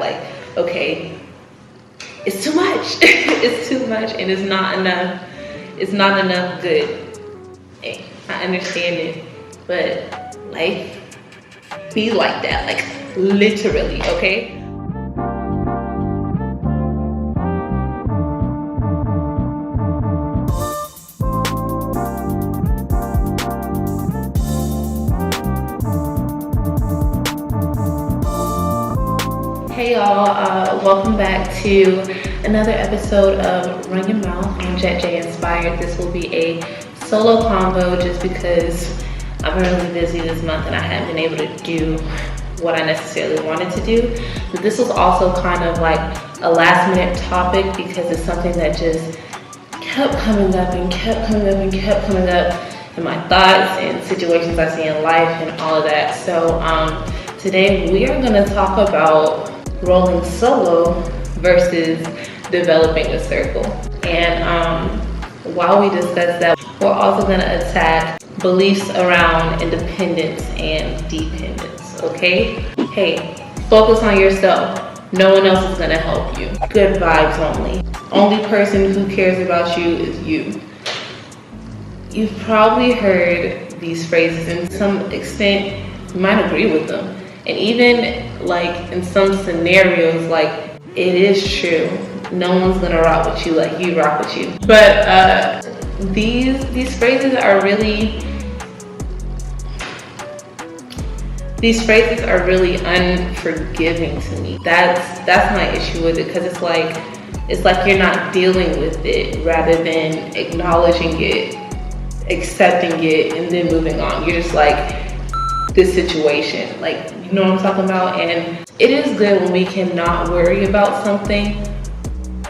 like, okay, it's too much. It's too much, and it's not enough. It's not enough good. Hey, I understand it, but life be like that, like literally, okay? Hey y'all, welcome back to another episode of Run Your Mouth on JETJInspired. This will be a solo convo just because I've been really busy this month and I haven't been able to do what I necessarily wanted to do. But this was also kind of like a last minute topic because it's something that just kept coming up and kept coming up and kept coming up in my thoughts and situations I see in life and all of that. So today we are going to talk about rolling solo versus developing a circle. And while we discuss that, we're also going to attack beliefs around independence and dependence, okay? Hey, focus on yourself. No one else is going to help you. Good vibes only. Only person who cares about you is you. You've probably heard these phrases, and to some extent you might agree with them. And even like in some scenarios, like it is true. No one's gonna rock with you like you rock with you. But these phrases are really unforgiving to me. That's my issue with it, because it's like you're not dealing with it rather than acknowledging it, accepting it, and then moving on. You're just like, this situation, like, you know what I'm talking about? And it is good when we cannot worry about something,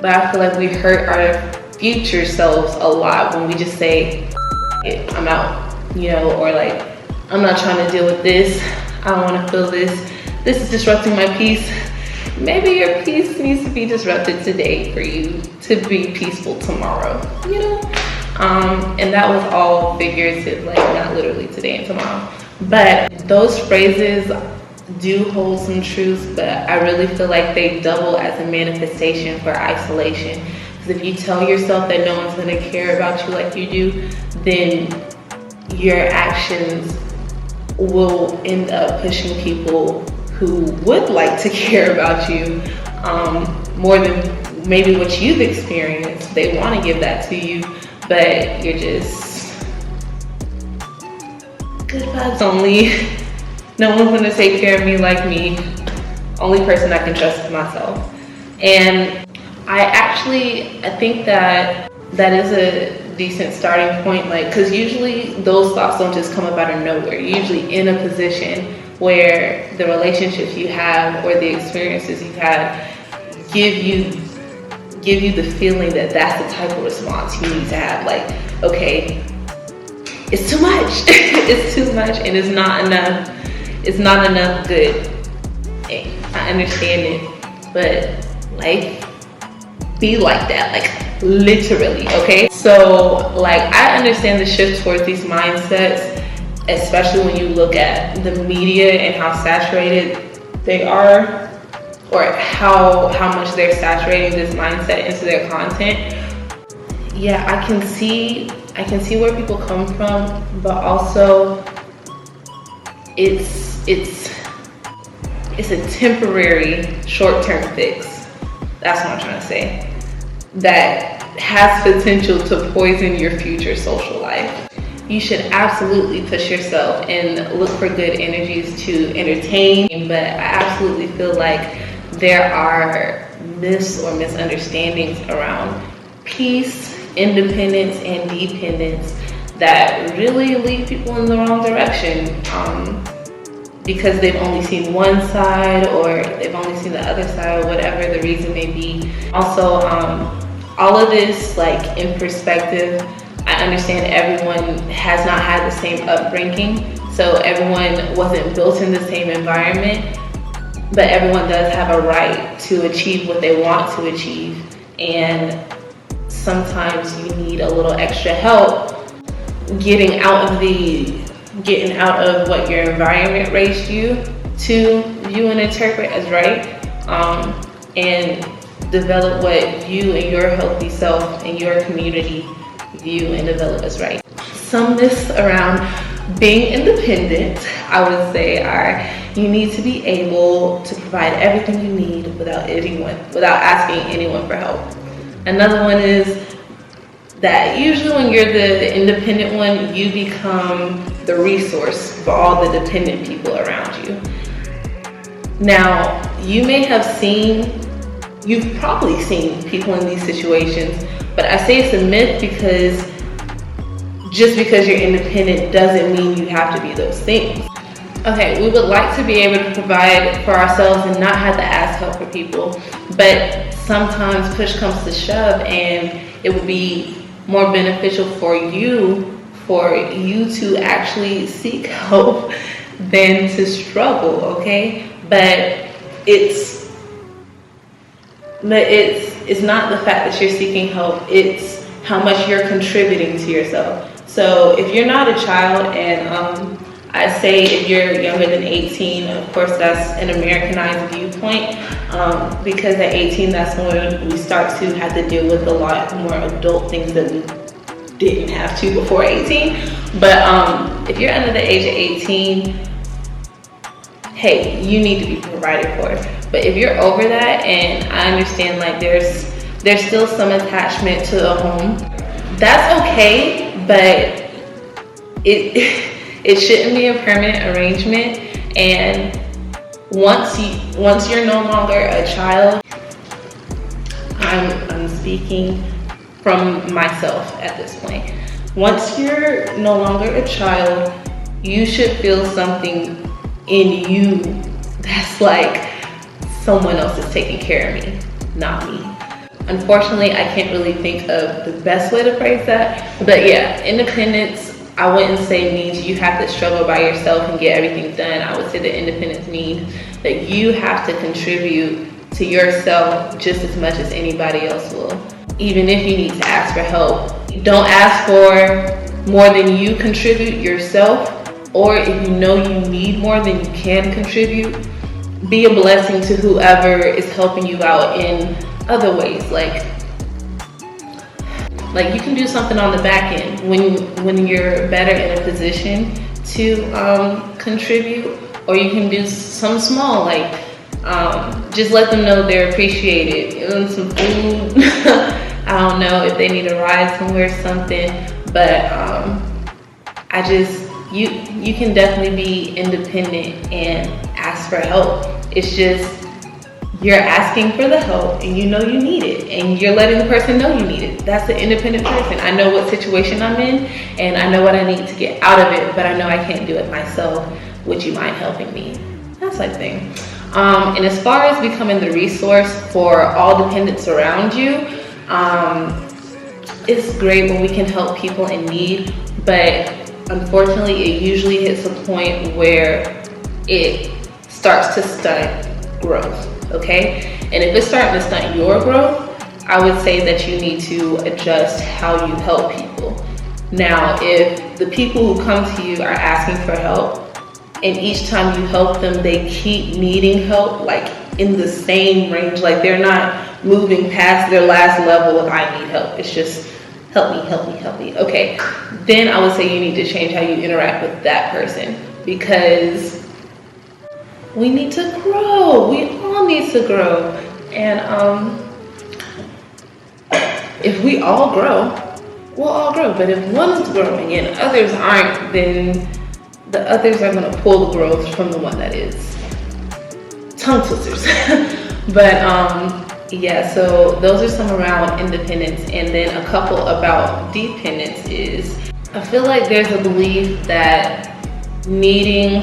but I feel like we hurt our future selves a lot when we just say, I'm out, you know, or like, I'm not trying to deal with this, I don't want to feel this is disrupting my peace. Maybe your peace needs to be disrupted today for you to be peaceful tomorrow, you know? And that was all figurative, like not literally today and tomorrow. But those phrases do hold some truth, but I really feel like they double as a manifestation for isolation. Because if you tell yourself that no one's gonna care about you like you do, then your actions will end up pushing people who would like to care about you more than maybe what you've experienced. They wanna give that to you, but you're just good vibes only. No one's gonna take care of me like me. Only person I can trust is myself. And I think that is a decent starting point, like, because usually those thoughts don't just come up out of nowhere. You're usually in a position where the relationships you have or the experiences you've had give you the feeling that that's the type of response you need to have. Like, okay, it's too much. It's too much, and it's not enough. It's not enough good. Hey, I understand it, but life be like that, like literally, okay? So like, I understand the shift towards these mindsets, especially when you look at the media and how saturated they are, or how much they're saturating this mindset into their content. Yeah, I can see where people come from, but also it's a temporary short-term fix. That's what I'm trying to say. That has potential to poison your future social life. You should absolutely push yourself and look for good energies to entertain, but I absolutely feel like there are myths or misunderstandings around peace, independence, and dependence that really lead people in the wrong direction, because they've only seen one side, or they've only seen the other side, or whatever the reason may be. Also, all of this, like, in perspective, I understand everyone has not had the same upbringing, so everyone wasn't built in the same environment, but everyone does have a right to achieve what they want to achieve. And sometimes you need a little extra help getting out of what your environment raised you to view and interpret as right, and develop what you and your healthy self and your community view and develop as right. Some myths around being independent, I would say, are you need to be able to provide everything you need without asking anyone for help. Another one is that usually when you're the independent one, you become the resource for all the dependent people around you. Now, you've probably seen people in these situations, but I say it's a myth because just because you're independent doesn't mean you have to be those things. Okay, we would like to be able to provide for ourselves and not have to ask help for people, but sometimes push comes to shove and it would be more beneficial for you to actually seek help than to struggle, okay? But it's not the fact that you're seeking help, it's how much you're contributing to yourself. So if you're not a child, and I say if you're younger than 18, of course that's an Americanized viewpoint, because at 18 that's when we start to have to deal with a lot more adult things that we didn't have to before 18. But if you're under the age of 18, hey, you need to be provided for. But if you're over that, and I understand like there's still some attachment to a home, that's okay, but it shouldn't be a permanent arrangement. And once you're no longer a child, I'm speaking from myself at this point. Once you're no longer a child, you should feel something in you that's like someone else is taking care of me, not me. Unfortunately, I can't really think of the best way to phrase that, but yeah, independence, I wouldn't say means you have to struggle by yourself and get everything done. I would say that independence means that you have to contribute to yourself just as much as anybody else will. Even if you need to ask for help, don't ask for more than you contribute yourself, or if you know you need more than you can contribute, be a blessing to whoever is helping you out in other ways. Like you can do something on the back end when you're better in a position to contribute, or you can do some small, like just let them know they're appreciated. Give them some food. I don't know if they need a ride somewhere or something, but you can definitely be independent and ask for help. It's just you're asking for the help and you know you need it, and you're letting the person know you need it. That's an independent person. I know what situation I'm in and I know what I need to get out of it, but I know I can't do it myself. Would you mind helping me? That type of thing. And as far as becoming the resource for all dependents around you, it's great when we can help people in need, but unfortunately it usually hits a point where it starts to stunt growth. Okay, and if it's starting to stunt your growth, I would say that you need to adjust how you help people. Now, if the people who come to you are asking for help, and each time you help them, they keep needing help, like in the same range, like they're not moving past their last level of I need help. It's just help me, help me, help me. Okay, then I would say you need to change how you interact with that person, because we need to grow. We all need to grow. And if we all grow, we'll all grow. But if one's growing and others aren't, then the others are going to pull the growth from the one that is. Tongue twisters. But yeah, so those are some around independence. And then a couple about dependence is, I feel like there's a belief that needing,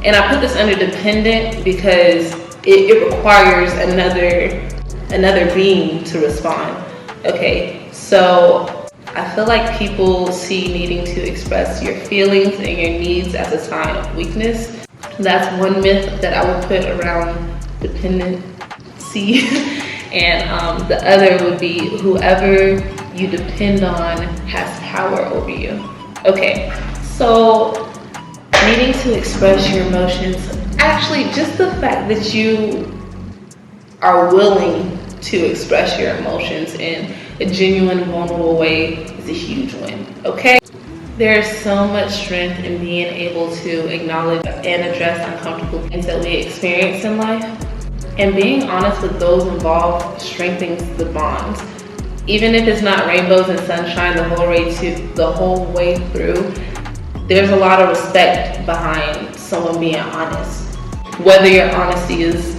and I put this under dependent because it requires another being to respond. Okay, so I feel like people see needing to express your feelings and your needs as a sign of weakness. That's one myth that I would put around dependency. And the other would be whoever you depend on has power over you. Okay, so needing to express your emotions, actually just the fact that you are willing to express your emotions in a genuine, vulnerable way is a huge win, okay? There's so much strength in being able to acknowledge and address uncomfortable things that we experience in life. And being honest with those involved strengthens the bonds. Even if it's not rainbows and sunshine the whole way through, there's a lot of respect behind someone being honest. Whether your honesty is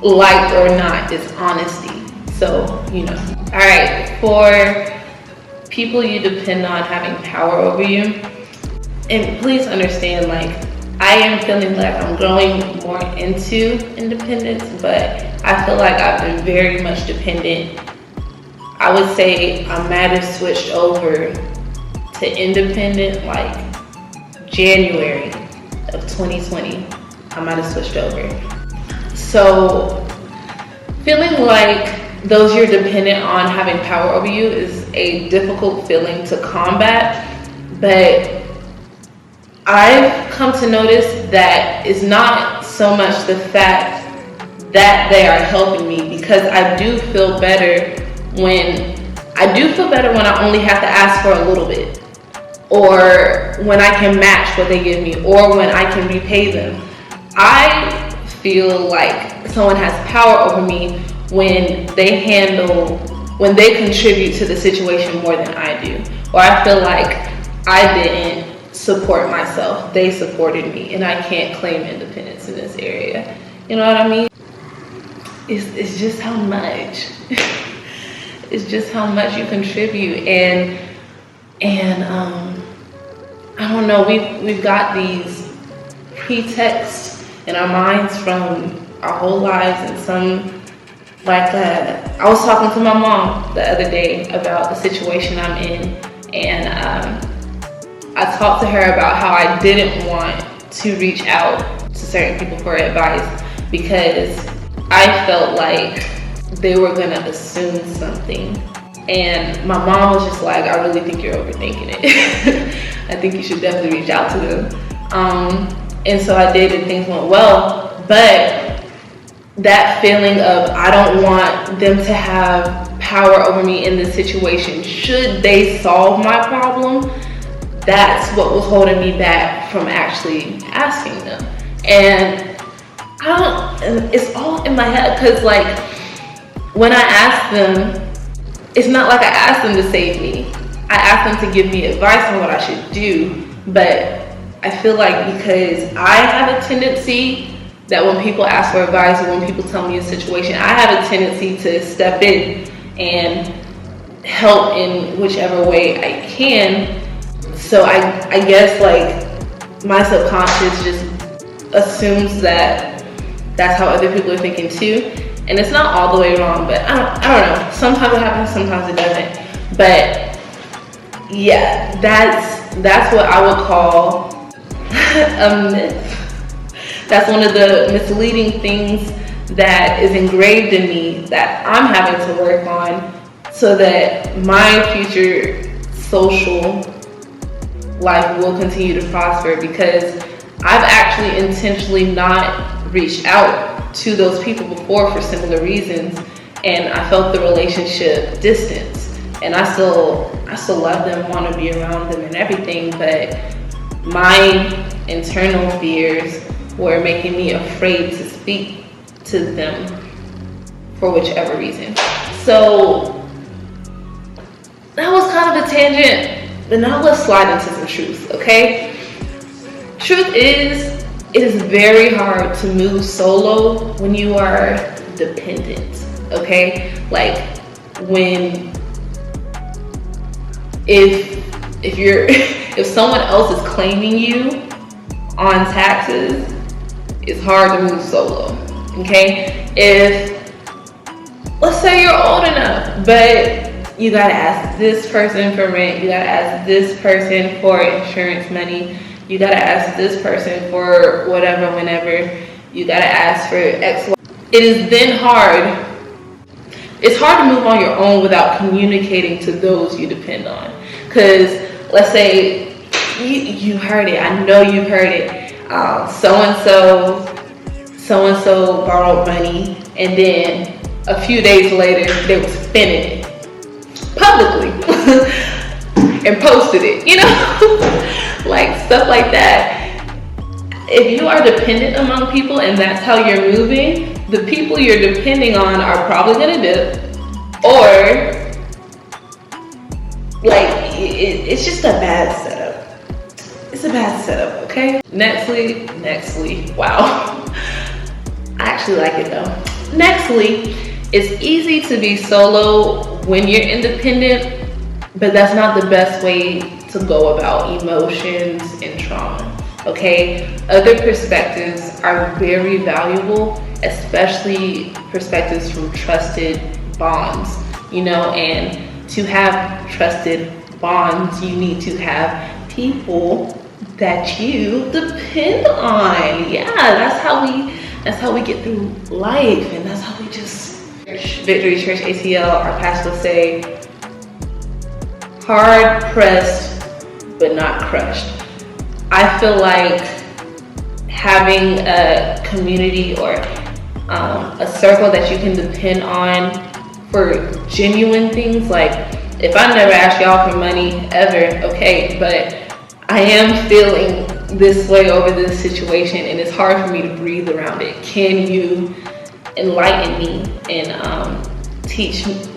liked or not, it's honesty. So, All right, for people you depend on having power over you, and please understand, I am feeling like I'm growing more into independence, but I feel like I've been very much dependent. I would say I might have switched over to independent January of 2020. I might have switched over. So feeling like those you're dependent on having power over you is a difficult feeling to combat, but I've come to notice that it's not so much the fact that they are helping me, because I do feel better when I only have to ask for a little bit, or when I can match what they give me, or when I can repay them. I feel like someone has power over me when they contribute to the situation more than I do. Or I feel like I didn't support myself, they supported me, and I can't claim independence in this area. You know what I mean? It's just how much. It's just how much you contribute, and I don't know, we've got these pretexts in our minds from our whole lives, and some I was talking to my mom the other day about the situation I'm in, and I talked to her about how I didn't want to reach out to certain people for advice because I felt like they were gonna assume something. And my mom was just like, I really think you're overthinking it. I think you should definitely reach out to them. And so I did, and things went well. But that feeling of I don't want them to have power over me in this situation, should they solve my problem, that's what was holding me back from actually asking them. And it's all in my head, because when I ask them, it's not like I asked them to save me. I asked them to give me advice on what I should do, but I feel like because I have a tendency that when people ask for advice or when people tell me a situation, I have a tendency to step in and help in whichever way I can. So I guess my subconscious just assumes that that's how other people are thinking too. And it's not all the way wrong, but I don't know. Sometimes it happens, sometimes it doesn't. But yeah, that's what I would call a myth. That's one of the misleading things that is engraved in me that I'm having to work on, so that my future social life will continue to prosper, because I've actually intentionally not reached out to those people before for similar reasons, and I felt the relationship distance, and I still love them, want to be around them and everything, but my internal fears were making me afraid to speak to them for whichever reason. So that was kind of a tangent, but now let's slide into some truth, okay? Truth is, it is very hard to move solo when you are dependent, okay? If someone else is claiming you on taxes, it's hard to move solo, okay? If, let's say you're old enough, but you gotta ask this person for rent, you gotta ask this person for insurance money, you gotta ask this person for whatever, whenever, you gotta ask for X, Y. It is then hard. It's hard to move on your own without communicating to those you depend on. Because let's so-and-so so-and-so borrowed money, and then a few days later, they were spending it publicly and posted it, you know? Like stuff like that. If you are dependent among people and that's how you're moving, the people you're depending on are probably gonna dip, or like it's just a bad setup. It's a bad setup, okay? Nextly, wow. I actually like it though. Nextly, it's easy to be solo when you're independent, but that's not the best way to go about emotions and trauma. Okay, other perspectives are very valuable, especially perspectives from trusted bonds, you know, and to have trusted bonds, you need to have people that you depend on. Yeah, that's how we get through life, and that's how we just, Victory Church ATL, our pastor would say, hard pressed, but not crushed. I feel like having a community or a circle that you can depend on for genuine things, like if I never ask y'all for money ever, okay, but I am feeling this way over this situation and it's hard for me to breathe around it. Can you enlighten me and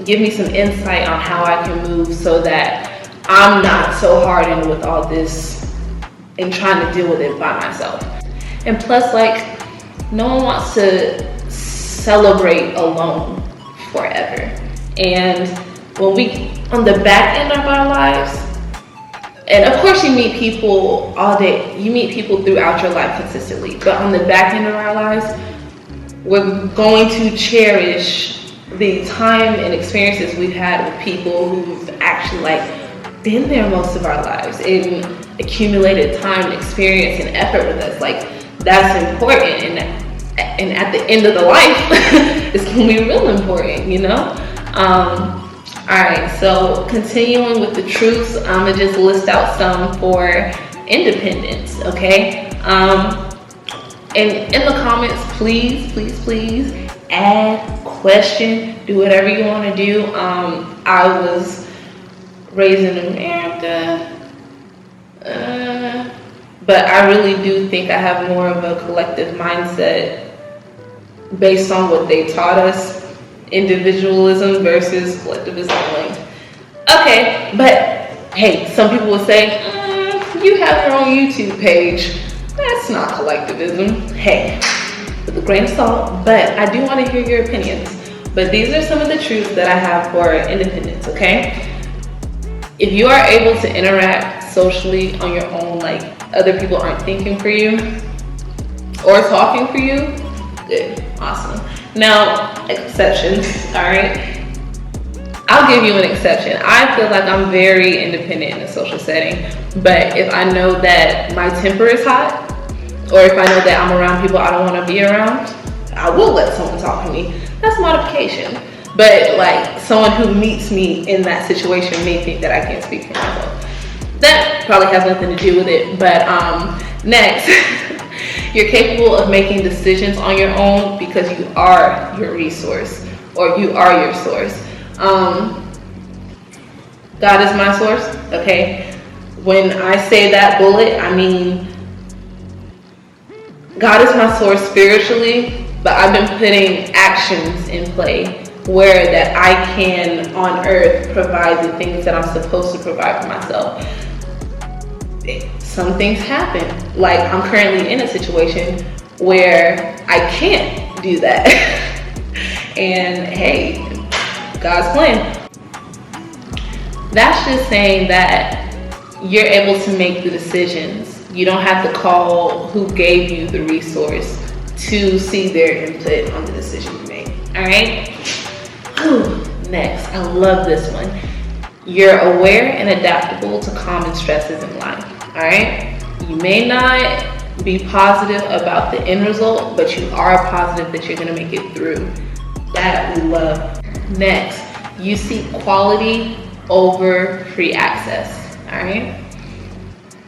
give me some insight on how I can move so that I'm not so hardened with all this and trying to deal with it by myself. And plus, like, no one wants to celebrate alone forever. And when we, on the back end of our lives, and of course you meet people all day, you meet people throughout your life consistently, but on the back end of our lives, we're going to cherish the time and experiences we've had with people who've actually like been there most of our lives and accumulated time and experience and effort with us. Like, that's important, and at the end of the life it's gonna be real important, you know? Alright, so continuing with the truths, I'm gonna just list out some for independence, okay? And in the comments, please add, question, do whatever you want to do. I was raised in America, but I really do think I have more of a collective mindset based on what they taught us, individualism versus collectivism. Okay, but hey, some people will say, you have your own YouTube page. That's not collectivism. Hey, with a grain of salt, but I do want to hear your opinions. But these are some of the truths that I have for independence, okay? If you are able to interact socially on your own, like other people aren't thinking for you or talking for you, good, awesome. Now, exceptions, all right? I'll give you an exception. I feel like I'm very independent in a social setting, but if I know that my temper is hot, or if I know that I'm around people I don't want to be around, I will let someone talk to me. That's modification. But like someone who meets me in that situation may think that I can't speak for myself. That probably has nothing to do with it. But next, you're capable of making decisions on your own because you are your resource, or you are your source. God is my source, okay? When I say that bullet, I mean God is my source spiritually, but I've been putting actions in play where that I can on earth provide the things that I'm supposed to provide for myself. Some things happen. Like I'm currently in a situation where I can't do that. And hey, God's plan. That's just saying that you're able to make the decisions. You don't have to call who gave you the resource to see their input on the decision you made. All right? Next, I love this one. You're aware and adaptable to common stresses in life. All right? You may not be positive about the end result, but you are positive that you're going to make it through. That we love. Next, you seek quality over free access. All right?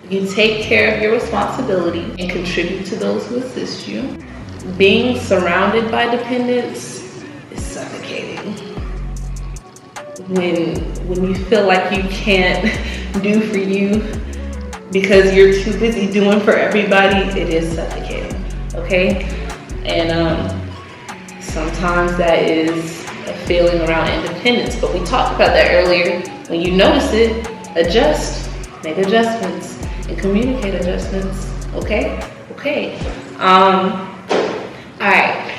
You take care of your responsibility and contribute to those who assist you. being surrounded by dependents is suffocating. When you feel like you can't do for you because you're too busy doing for everybody, it is suffocating, okay? And sometimes that is a feeling around independence, but we talked about that earlier. When you notice it, adjust, make adjustments, and communicate adjustments, okay? Okay. All right.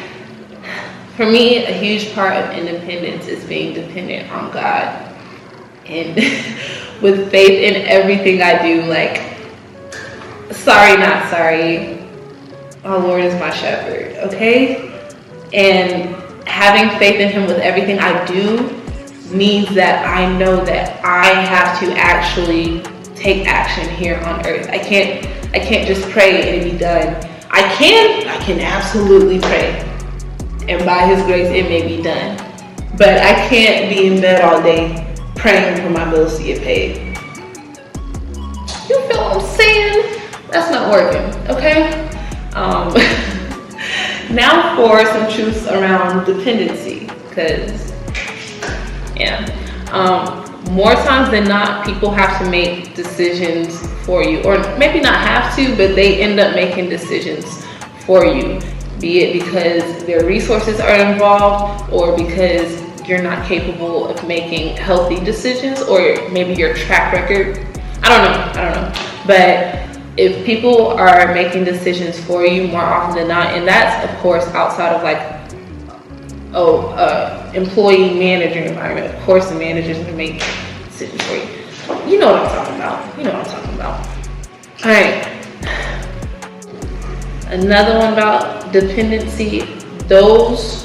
For me, a huge part of independence is being dependent on God. And with faith in everything I do, like, sorry, not sorry, our Lord is my shepherd, okay? And having faith in Him with everything I do means that I know that I have to actually take action here on earth. I can't just pray and it be done. I can absolutely pray, and by His grace it may be done. But I can't be in bed all day praying for my bills to get paid. You feel what I'm saying? That's not working, okay? Now for some truths around dependency, because more times than not, people have to make decisions for you, or maybe not have to, but they end up making decisions for you, be it because their resources are involved or because you're not capable of making healthy decisions, or maybe your track record. I don't know. But if people are making decisions for you more often than not, and that's of course outside of like, employee manager environment, of course the managers will make decisions for you. You know what I'm talking about. All right. Another one about dependency, those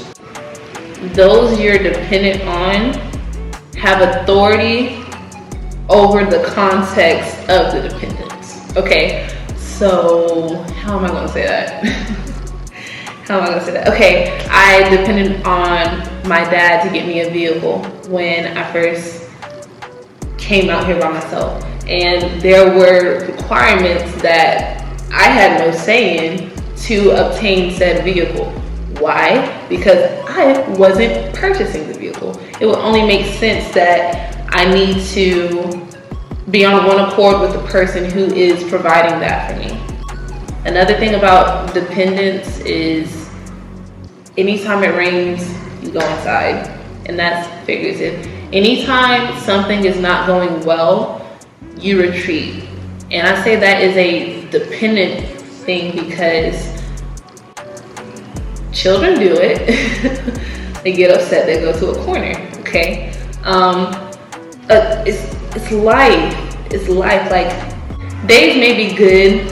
you're dependent on have authority over the context of the dependence. Okay, so how am I going to say that? Okay, I depended on my dad to get me a vehicle when I first came out here by myself. And there were requirements that I had no say in to obtain said vehicle. Why? Because I wasn't purchasing the vehicle. It would only make sense that I need to be on one accord with the person who is providing that for me. Another thing about dependence is anytime it rains, you go inside, and that's figurative. Anytime something is not going well, you retreat. And I say that is a dependent thing because children do it. They get upset, they go to a corner, okay? It's life. Like, days may be good,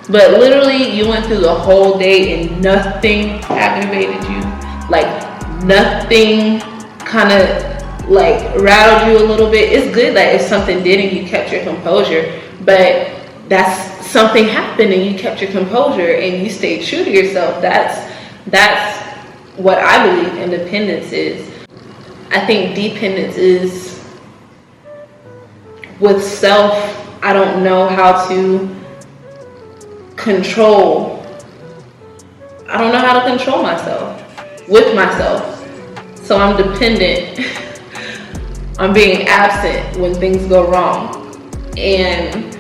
but literally you went through the whole day and nothing aggravated you. Like, nothing kind of like rattled you a little bit. It's good that if something did and you kept your composure, but that's something happened and you kept your composure and you stayed true to yourself. That's what I believe independence is. I think dependence is with self. I don't know how to control. I don't know how to control myself with myself. So I'm dependent on being absent when things go wrong. And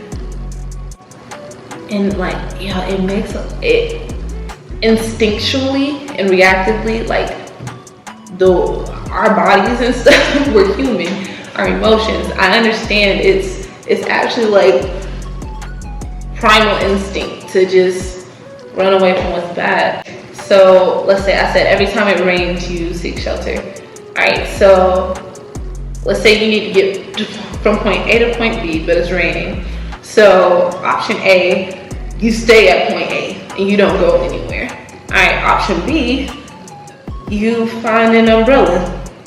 like, yeah, it makes it instinctually and reactively, like our bodies and stuff, we're human, our emotions. I understand it's actually like primal instinct to just run away from what's bad. So let's say I said every time it rains you seek shelter. All right, so let's say you need to get from point A to point B, but it's raining. So option A, you stay at point A and you don't go anywhere. All right, option B, you find an umbrella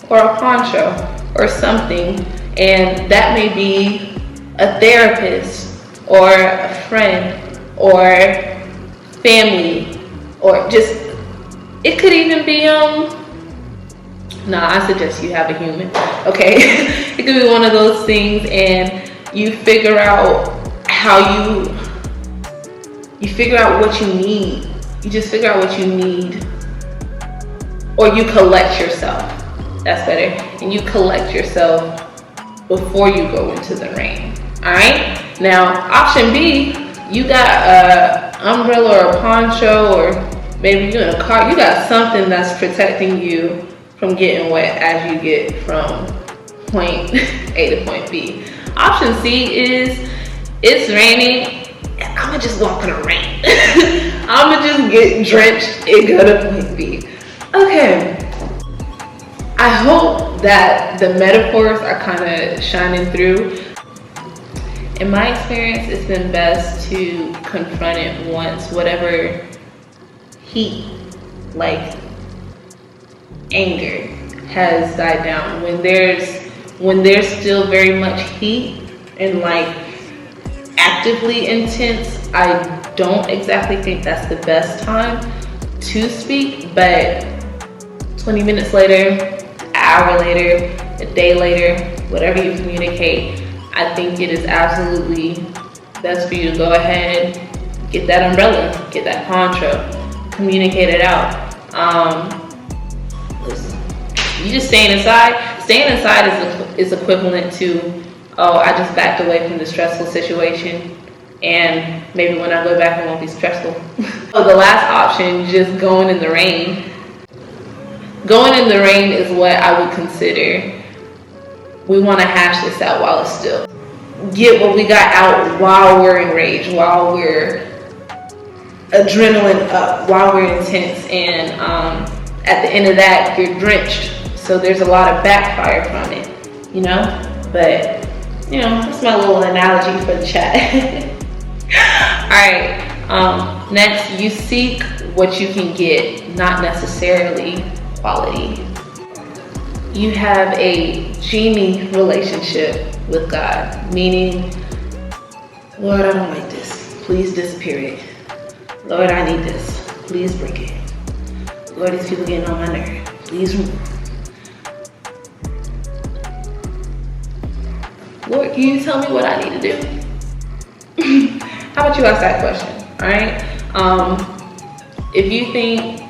or a poncho or something, and that may be a therapist or a friend or family, or just, it could even be I suggest you have a human, okay? It could be one of those things, and you figure out how you figure out what you need You just figure out what you need, or you collect yourself. That's better. And you collect yourself before you go into the rain. All right. Now, option B, you got a umbrella or a poncho, or maybe you're in a car. You got something that's protecting you from getting wet as you get from point A to point B. Option C is it's raining and I'ma just walk in the rain. I'ma just get drenched and go to point B. Okay. I hope that the metaphors are kind of shining through. In my experience, it's been best to confront it once whatever heat, like anger, has died down. When there's still very much heat and like actively intense, I don't exactly think that's the best time to speak, but 20 minutes later, an hour later, a day later, whatever you communicate, I think it is absolutely best for you to go ahead, get that umbrella, get that poncho, communicate it out. Listen, you just staying inside. Staying inside is equivalent to, oh, I just backed away from the stressful situation, and maybe when I go back it won't be stressful. So the last option, just going in the rain. Going in the rain is what I would consider, we want to hash this out while it's still. Get what we got out while we're enraged, while we're adrenaline up, while we're intense, and at the end of that, you're drenched. So there's a lot of backfire from it, you know? But, you know, that's my little analogy for the chat. All right, next, you seek what you can get, not necessarily quality. You have a genie relationship with God, meaning, Lord, I don't like this. Please disappear it. Lord, I need this. Please break it. Lord, these people getting on my nerve. Please remove. Lord, can you tell me what I need to do? How about you ask that question, all right? If you think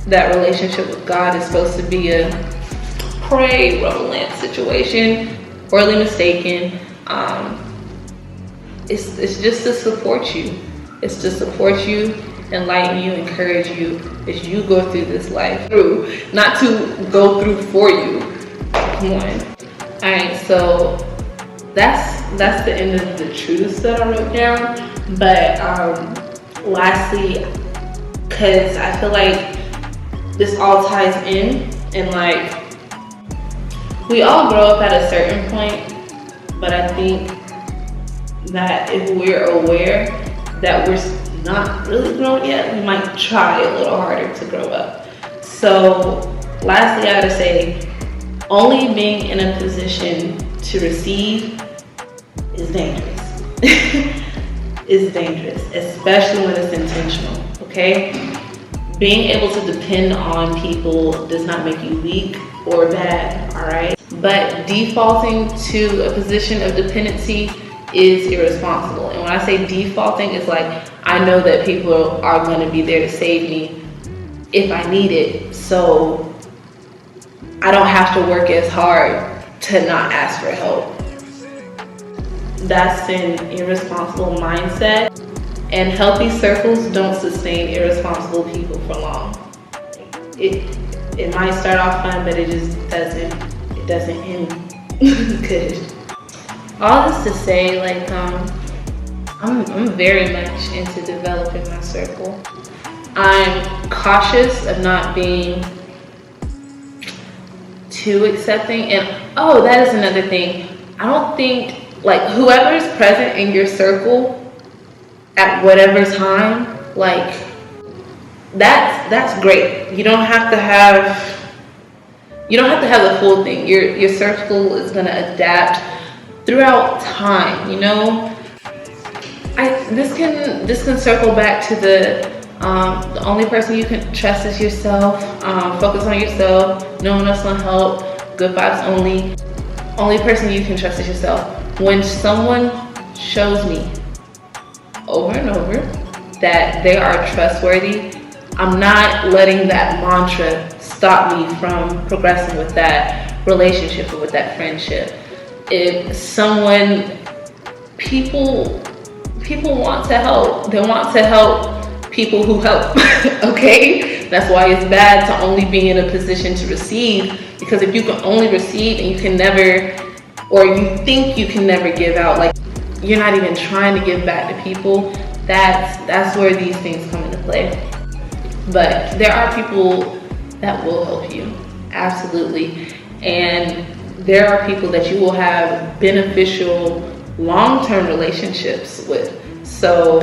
that relationship with God is supposed to be a pray, romance situation, poorly mistaken, it's just to support you. It's to support you, enlighten you, encourage you as you go through this life not to go through for you. Come on. All right, so that's the end of the truths that I wrote down. But lastly, because I feel like this all ties in, and like we all grow up at a certain point, but I think that if we're aware that we're not really grown yet, we might try a little harder to grow up. So lastly, I gotta say, only being in a position to receive is dangerous. Is dangerous, especially when it's intentional, okay? Being able to depend on people does not make you weak or bad, all right? But defaulting to a position of dependency is irresponsible. And when I say defaulting, it's like, I know that people are gonna be there to save me if I need it, so I don't have to work as hard to not ask for help. That's an irresponsible mindset, and healthy circles don't sustain irresponsible people for long. It might start off fun, but it just doesn't end good. All this to say, like, I'm very much into developing my circle. I'm cautious of not being too accepting, and oh, that is another thing. I don't think, like, whoever is present in your circle at whatever time, like, that's great. You don't have to have the full thing. Your circle is gonna adapt throughout time, you know. This can circle back to the only person you can trust is yourself. Focus on yourself. No one else will help. Good vibes only. Only person you can trust is yourself. When someone shows me over and over that they are trustworthy, I'm not letting that mantra stop me from progressing with that relationship or with that friendship. If people want to help. They want to help people who help, okay? That's why it's bad to only be in a position to receive, because if you can only receive and you can never, or you think you can never give out, like you're not even trying to give back to people, that's where these things come into play. But there are people that will help you, absolutely. And there are people that you will have beneficial long-term relationships with. So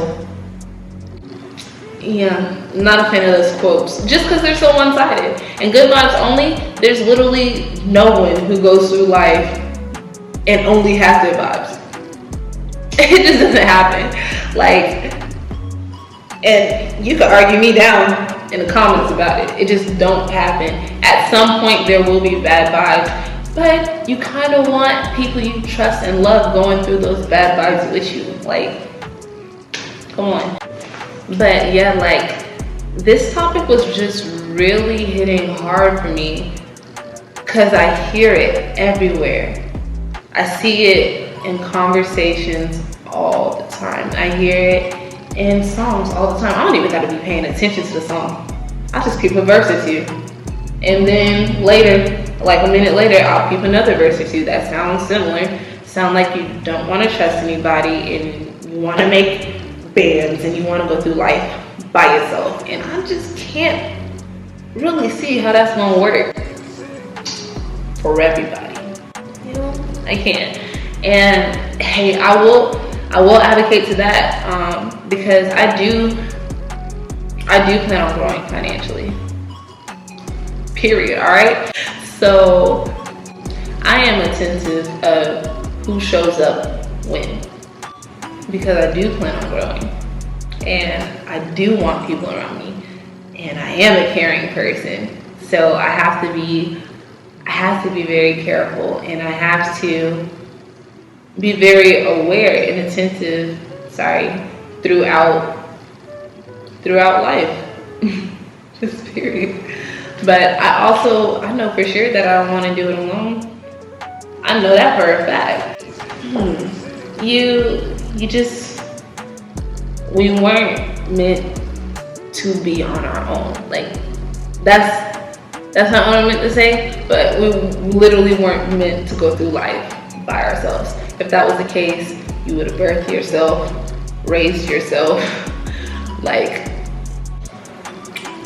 yeah, I'm not a fan of those quotes just because they're so one-sided. And good vibes only, there's literally no one who goes through life and only has good vibes. It just doesn't happen. Like, and you can argue me down in the comments about it. It just don't happen. At some point there will be bad vibes, but you kind of want people you trust and love going through those bad vibes with you. Like, come on. But yeah, like, this topic was just really hitting hard for me because I hear it everywhere. I see it in conversations all the time. I hear it in songs all the time. I don't even gotta be paying attention to the song. I just peep a verse or two. And then later, like a minute later, I'll peep another verse or two that sounds similar. Sound like you don't want to trust anybody and you want to make bands and you want to go through life by yourself. And I just can't really see how that's going to work for everybody. You know, I can't. And hey, I will advocate to that because I do plan on growing financially. Period. All right. So I am attentive of who shows up when, because I do plan on growing and I do want people around me and I am a caring person. So I have to be very careful and I have to be very aware and attentive, throughout life. Just period. But I know for sure that I don't want to do it alone. I know that for a fact. We weren't meant to be on our own. Like, that's not what I meant to say, but we literally weren't meant to go through life by ourselves. If that was the case, you would have birthed yourself, raised yourself. Like,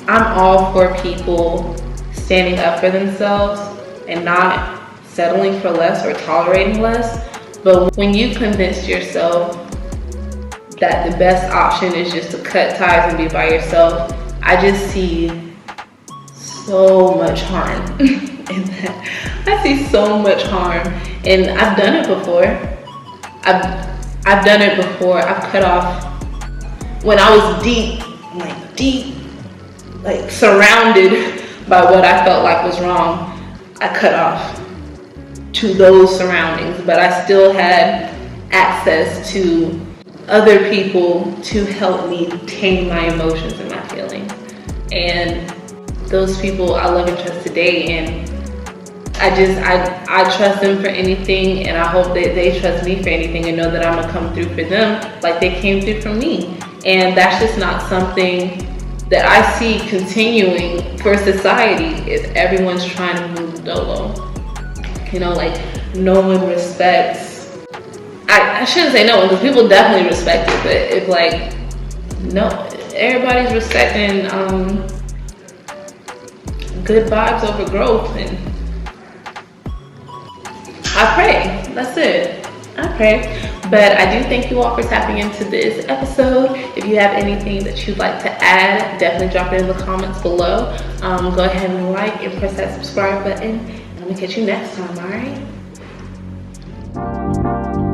I'm all for people standing up for themselves and not settling for less or tolerating less. But when you convince yourself that the best option is just to cut ties and be by yourself, I just see so much harm in that. I see so much harm, and I've done it before. I've done it before. I've cut off when I was deep, like surrounded by what I felt like was wrong. I cut off to those surroundings, but I still had access to other people to help me tame my emotions and my feelings. And those people I love and trust today, and I trust them for anything, and I hope that they trust me for anything and know that I'm gonna come through for them like they came through for me. And that's just not something that I see continuing for society if everyone's trying to move dolo. You know, like, no one respects, I shouldn't say no one, because people definitely respect it, but if like, no, everybody's respecting good vibes over growth, and I pray, that's it, I pray. But I do thank you all for tapping into this episode. If you have anything that you'd like to add, definitely drop it in the comments below. Go ahead and like and press that subscribe button. And I'm gonna catch you next time, all right?